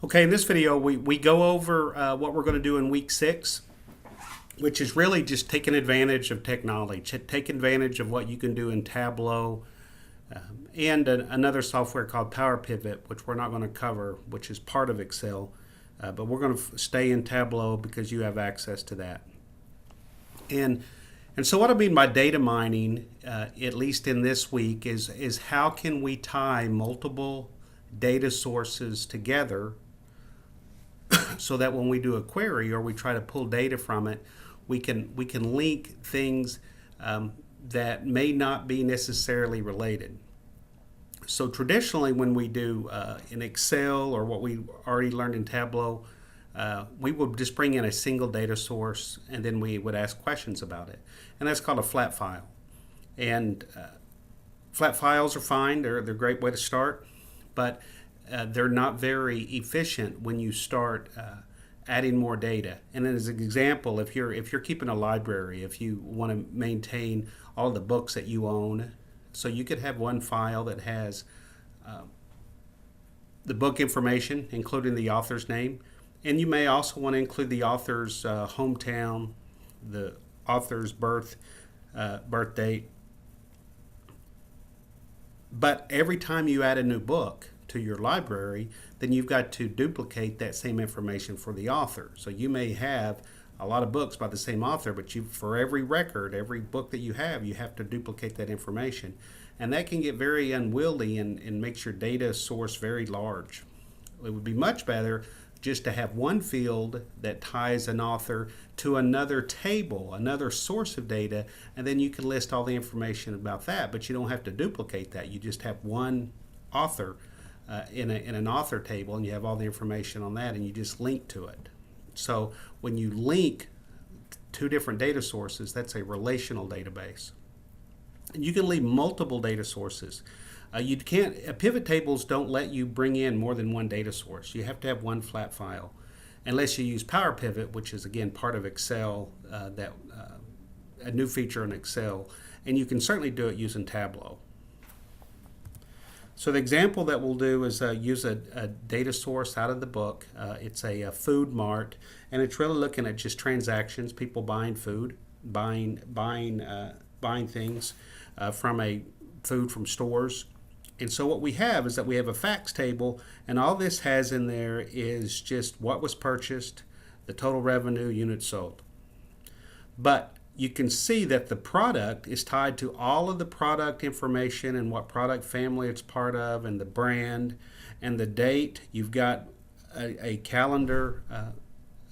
Okay, in this video, we go over what we're going to do in week 6, which is really just taking advantage of technology, take advantage of what you can do in Tableau and another software called Power Pivot, which we're not going to cover, which is part of Excel, but we're going to stay in Tableau because you have access to that. And so what I mean by data mining, at least in this week, is how can we tie multiple data sources together so that when we do a query or we try to pull data from it, we can link things that may not be necessarily related. So traditionally, when we do in Excel or what we already learned in Tableau, we would just bring in a single data source and then we would ask questions about it, and that's called a flat file. And flat files are fine; they're a great way to start, but they're not very efficient when you start adding more data. And as an example, if you're keeping a library, if you want to maintain all the books that you own, so you could have one file that has the book information, including the author's name, and you may also want to include the author's hometown, the author's birth date. But every time you add a new book to your library, then you've got to duplicate that same information for the author. So you may have a lot of books by the same author, but for every record, every book that you have to duplicate that information. And that can get very unwieldy and makes your data source very large. It would be much better just to have one field that ties an author to another table, another source of data, and then you can list all the information about that, but you don't have to duplicate that. You just have one author in an author table, and you have all the information on that, and you just link to it. So when you link two different data sources, that's a relational database. And you can leave multiple data sources. You can't. Pivot tables don't let you bring in more than one data source. You have to have one flat file, unless you use Power Pivot, which is again part of Excel, a new feature in Excel, and you can certainly do it using Tableau. So the example that we'll do is use a data source out of the book. It's a food mart, and it's really looking at just transactions, people buying food, buying things food from stores. And so what we have is that we have a facts table, and all this has in there is just what was purchased, the total revenue, units sold. But you can see that the product is tied to all of the product information and what product family it's part of and the brand and the date. You've got a calendar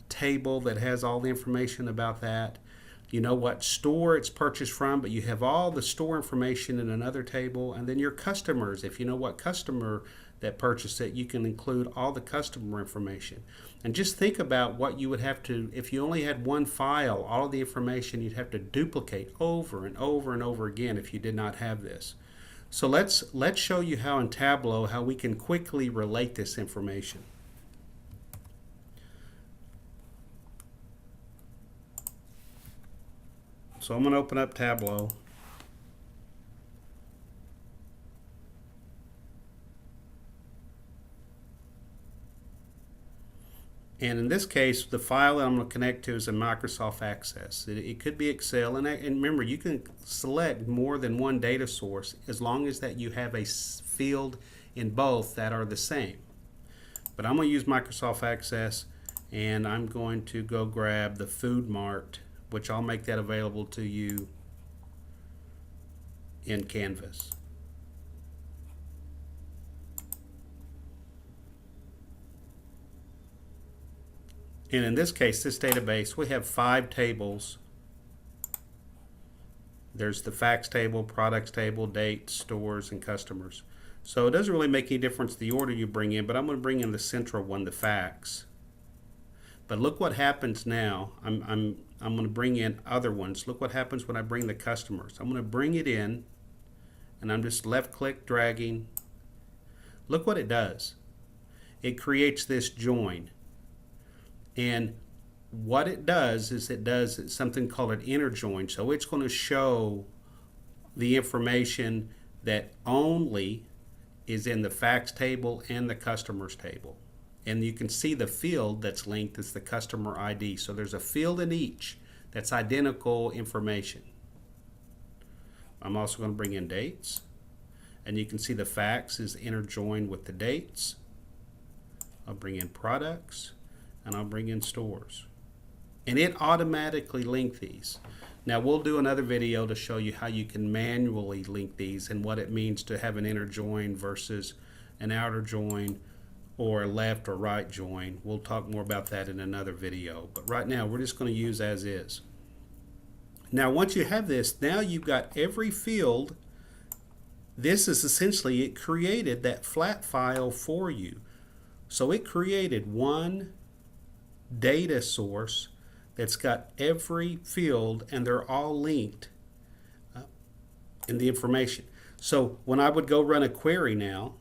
table that has all the information about that. You know what store it's purchased from, but you have all the store information in another table. And then your customers, if you know what customer that purchased it, you can include all the customer information. And just think about what you would have to, if you only had one file, all of the information you'd have to duplicate over and over and over again if you did not have this. So let's show you how in Tableau, how we can quickly relate this information. So I'm going to open up Tableau. And in this case, the file that I'm going to connect to is a Microsoft Access. It could be Excel. And remember, you can select more than one data source as long as that you have a field in both that are the same. But I'm going to use Microsoft Access, and I'm going to go grab the Food Mart, which I'll make that available to you in Canvas. And in this case, this database, we have 5 tables. There's the facts table, products table, dates, stores, and customers. So it doesn't really make any difference the order you bring in, but I'm going to bring in the central one, the facts. But look what happens now. I'm going to bring in other ones. Look what happens when I bring the customers. I'm going to bring it in, and I'm just left-click dragging. Look what it does. It creates this join. And what it does is it does something called an inner join. So it's going to show the information that only is in the facts table and the customers table. and you can see the field that's linked is the customer ID. So there's a field in each that's identical information. I'm also going to bring in dates, and you can see the facts is interjoined with the dates. I'll bring in products, and I'll bring in stores. And it automatically links these. Now we'll do another video to show you how you can manually link these and what it means to have an inner join versus an outer join or a left or right join. We'll talk more about that in another video. But right now we're just going to use as is. Now once you have this, now you've got every field. This is essentially, it created that flat file for you. So it created one data source that's got every field, and they're all linked in the information. So when I would go run a query now,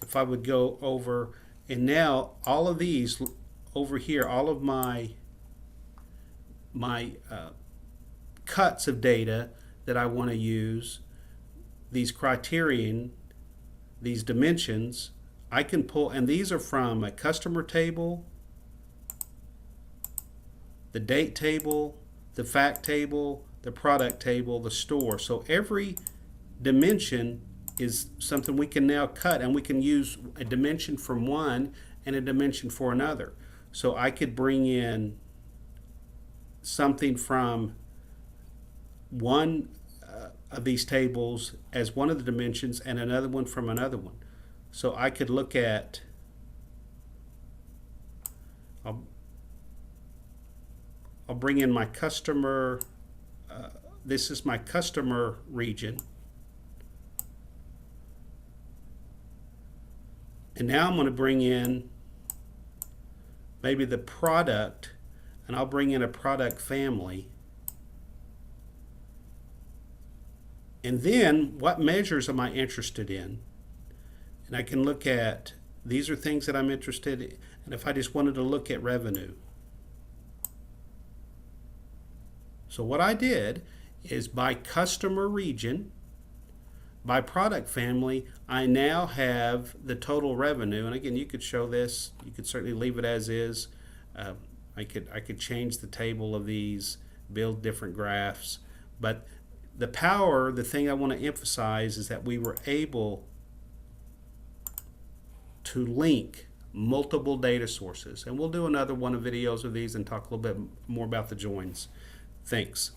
if I would go over, and now all of these over here, all of my cuts of data that I want to use, these criterion, these dimensions, I can pull, and these are from a customer table, the date table, the fact table, the product table, the store. So every dimension is something we can now cut, and we can use a dimension from one and a dimension for another. So I could bring in something from one of these tables as one of the dimensions and another one from another one. So I could look at, I'll bring in my customer, this is my customer region. And now I'm going to bring in maybe the product, and I'll bring in a product family. And then what measures am I interested in? And I can look at, these are things that I'm interested in. And if I just wanted to look at revenue. So what I did is by customer region, by product family, I now have the total revenue. And again, you could show this. You could certainly leave it as is. I could change the table of these, build different graphs. But the power, the thing I want to emphasize is that we were able to link multiple data sources. And we'll do another one of videos of these and talk a little bit more about the joins. Thanks.